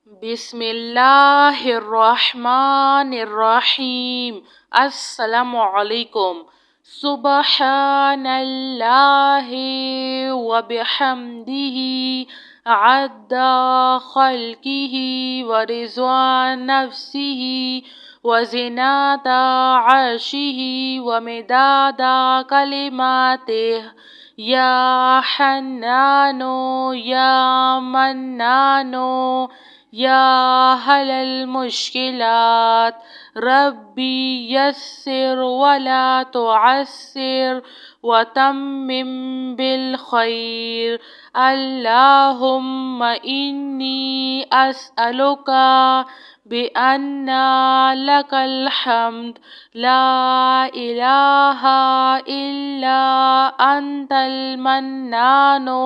बिस्मिल्लाहिर्रहमानिर्रहीम। अस्सलामु अलैकुम। सुबहानल्लाहि व बिहम्दिही अद्दा खल्किही व रिज़वान नफ्सिही व ज़िनाता अर्शिही व मिदादा कलिमातिही। या हन्नानो या मन्नानो या हलल मुश्किलात रब्बी यस्सिर वला तुअस्सिर व तम्मिम बिल खैर। अल्लाहुम्मा इन्नी अस्अलुका बिअन्ना लकल हम्द ला इलाहा इल्ला अंतल मन्नानो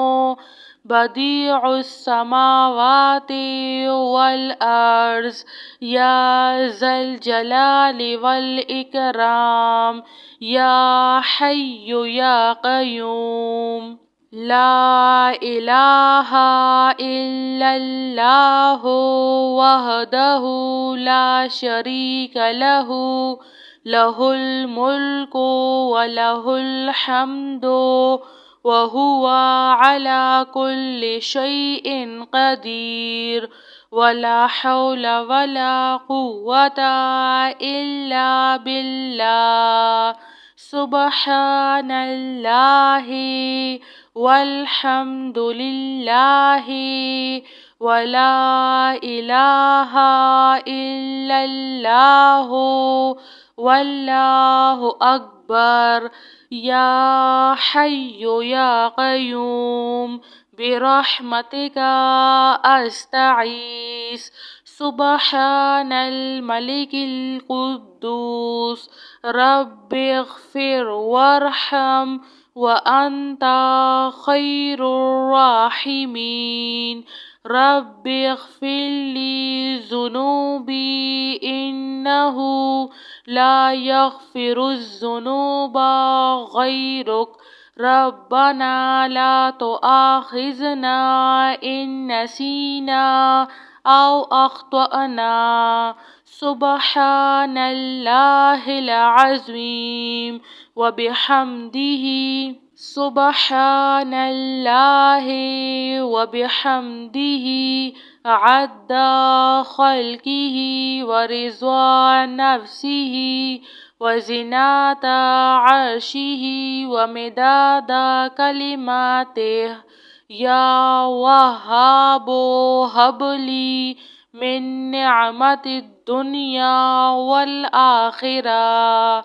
बदीउस समावाति वल अर्ज़ या ज़ल जलाली वल इकराम। या हय्यु या क़य्यूम। ला इलाहा इल्लल्लाहु वहदहु ला शरीक लहु लहुल मुल्कु व लहुल हम्दु व हुवा अला कुल्लि शैइन क़दीर। वला हौला वला कुव्वता इल्ला बिल्लाह। सुबहानल्लाहि वल्हम्दुलिल्लाहि वला इलाहा इल्लल्लाहु वल्लाहु अकबर। या हय्यु या क़य्यूम बिरहमतिका अस्तगीस। सुबहानल मलिकिल कुद्दूस रब्बिग़फिर वरहम व अंता खैरुर राहिमीन। रब्बिग़फिरली ज़ुनूबी इन्नहु ला यग़फ़िरुज़्ज़ुनूबा ग़ैरुक। रब्बना ला तुआख़िज़ना इन नसीना औ अख़्तअना। सुबहानल्लाहिल अज़ीम व बिहम्दिही। सुबहानल्लाहि व बिहम्दिही अद्दा खल्किही व रिज़वान नफ्सिही व ज़िनाता अर्शिही व मिदादा कलिमातिही। या वहाबो हबली मिन निअमतिद दुनिया वल आखिरह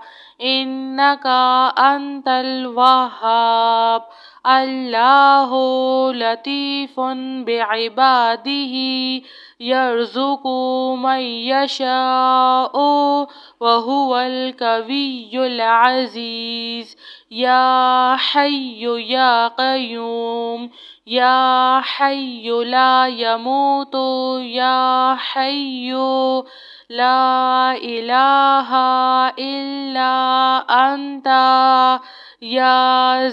इन्नका अंतल वहाब। अल्लाहु लतीफ़ुन बिइबादिही यर्ज़ुक़ु मन यशाअ व हुवल कविय्युल अज़ीज़। या हय्यु या क़य्यूम। या हय्यु ला यमूतु या हय्यु ला इलाहा इल्ला अंता या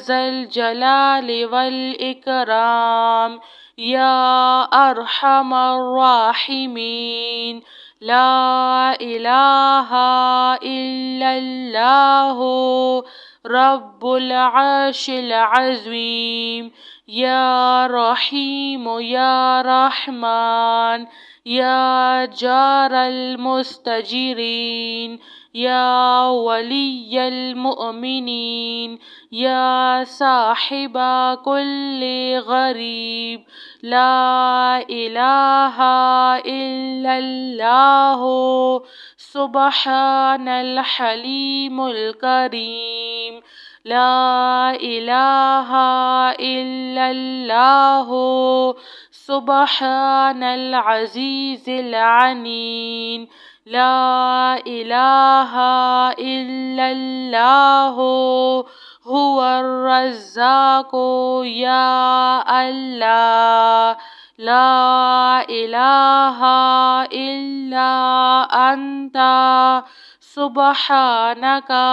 ज़ल जलाली वल इकराम। या अरहमर राहिमीन। ला इलाहा इल्लल्लाहु रब्बुल अर्शिल अज़ीम। या रहीम या रहमान या जारल मुस्तजिरीन या वलिय्यल मुअमिनीन या साहिबा कुल्ली गरीब। ला इलाहा इल्लल्लाहु सुबहानल हलीमुल करीम। ला इलाहा इल्लल्लाहु सुबहानल अज़ीज़िल अनीन। ला इलाहा इल्लल्लाहु हुवर रज़्ज़ाक़ु या अल्लाह। ला इलाहा इल्ला अंता सुबहानका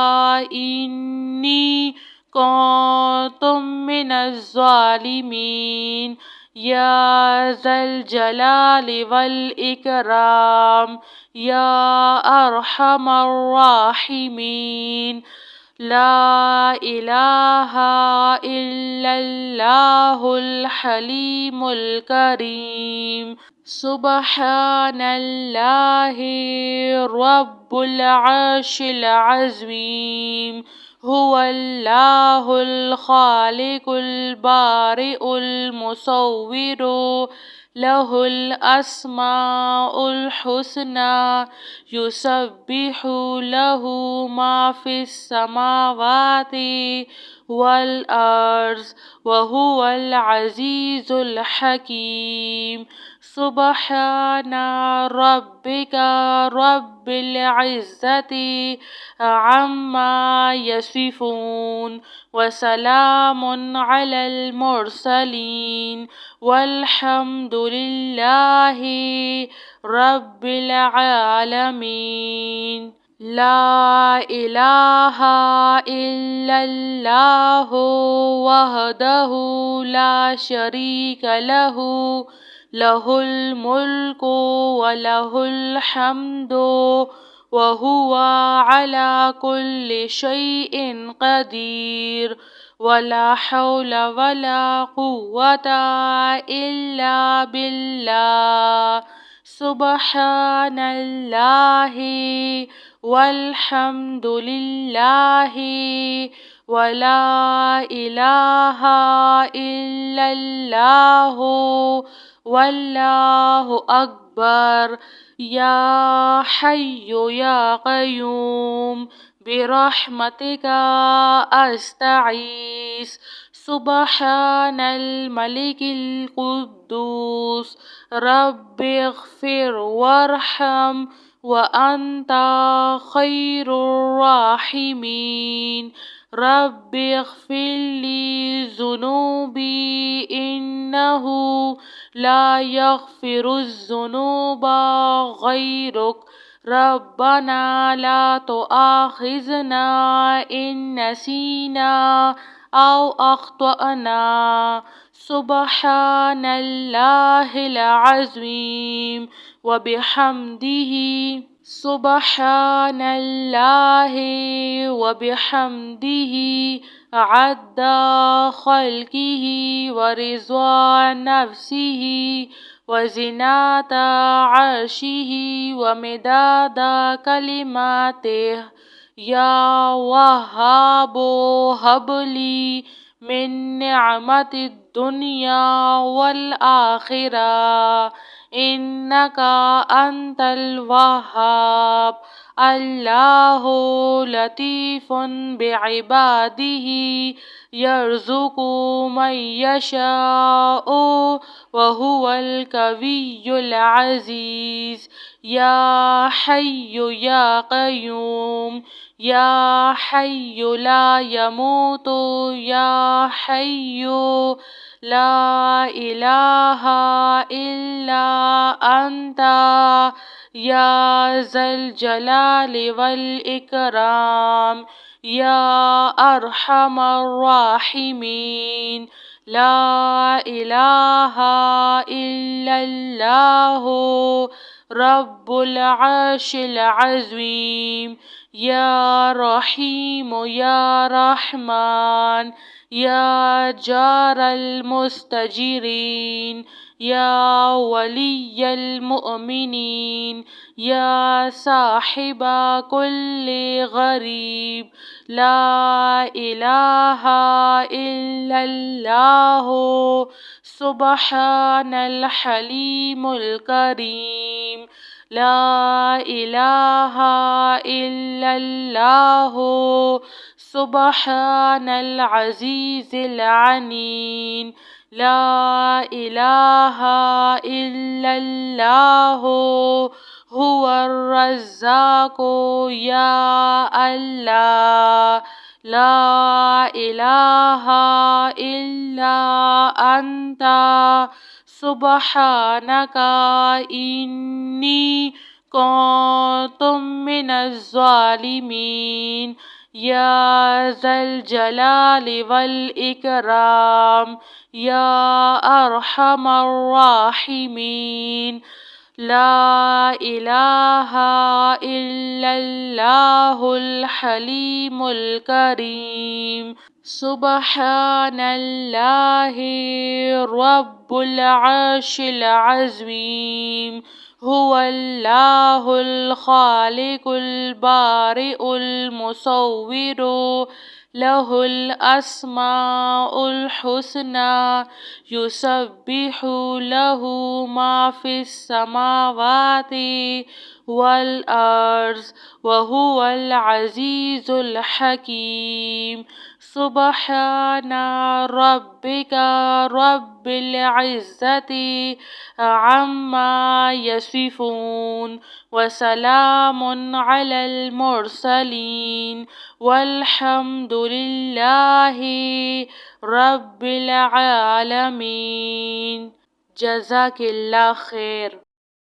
इन्नी कुन्तु मिनज़ ज़ालिमीन। يا ذا الجلال والإكرام يا أرحم الراحمين. لا إله إلا الله الحليم الكريم. سبحان الله رب العرش العظيم. هو الله الخالق البارئ المصور له الأسماء الحسنى يسبح له ما في السماوات والأرض وهو العزيز الحكيم. سبحان ربك رب العزة عما يصفون وسلام على المرسلين والحمد لله رب العالمين. لا إله إلا الله وحده لا شريك له له الملك وله الحمد وهو على كل شيء قدير. ولا حول ولا قوة إلا بالله. سبحان الله والحمد لله ولا إله إلا الله والله أكبر. يا حي يا قيوم برحمتك أستغيث. سبحان الملك القدوس رب اغفر وارحم وأنت خير الراحمين. رب اغفر لي ذنوبي إنه لا يغفر الذنوب غيرك. ربنا لا تؤاخذنا إن نسينا أو أخطأنا. سبحان الله العظيم وبحمده. سبحان الله وبحمده عد خلقه ورضا نفسه وزنة عرشه ومداد كلماته. يا وهاب هب لي من نعمة الدنيا والآخرة إنك أنت الوهاب. الله لطيف بعباده يرزق من يشاء وهو القوي العزيز. يا حي يا قيوم يا حي لا يموت يا حي لا إله إلا أنت يا ذا الجلال والإكرام يا أرحم الراحمين. لا إله إلا الله رب العرش العظيم. يا رحيم يا رحمن يا جار المستجيرين يا ولي المؤمنين يا صاحب كل غريب. لا إله إلا الله سبحان الحليم الكريم. لا إله إلا الله سبحان العزيز العليم. لا إله إلا الله هو الرزاق يا الله. لا إله إلا أنت سبحانك إني كنت من الظالمين. يا ذا الجلال والإكرام يا أرحم الراحمين. لا إله إلا الله الحليم الكريم. سبحان الله رب العرش العظيم. هو الله الخالق البارئ المصور له الأسماء الحسنى يسبح له ما في السماوات والأرض وهو العزيز الحكيم. سبحان ربك رب العزة عما يصفون وسلام على المرسلين والحمد لله رب العالمين. جزاك الله خير.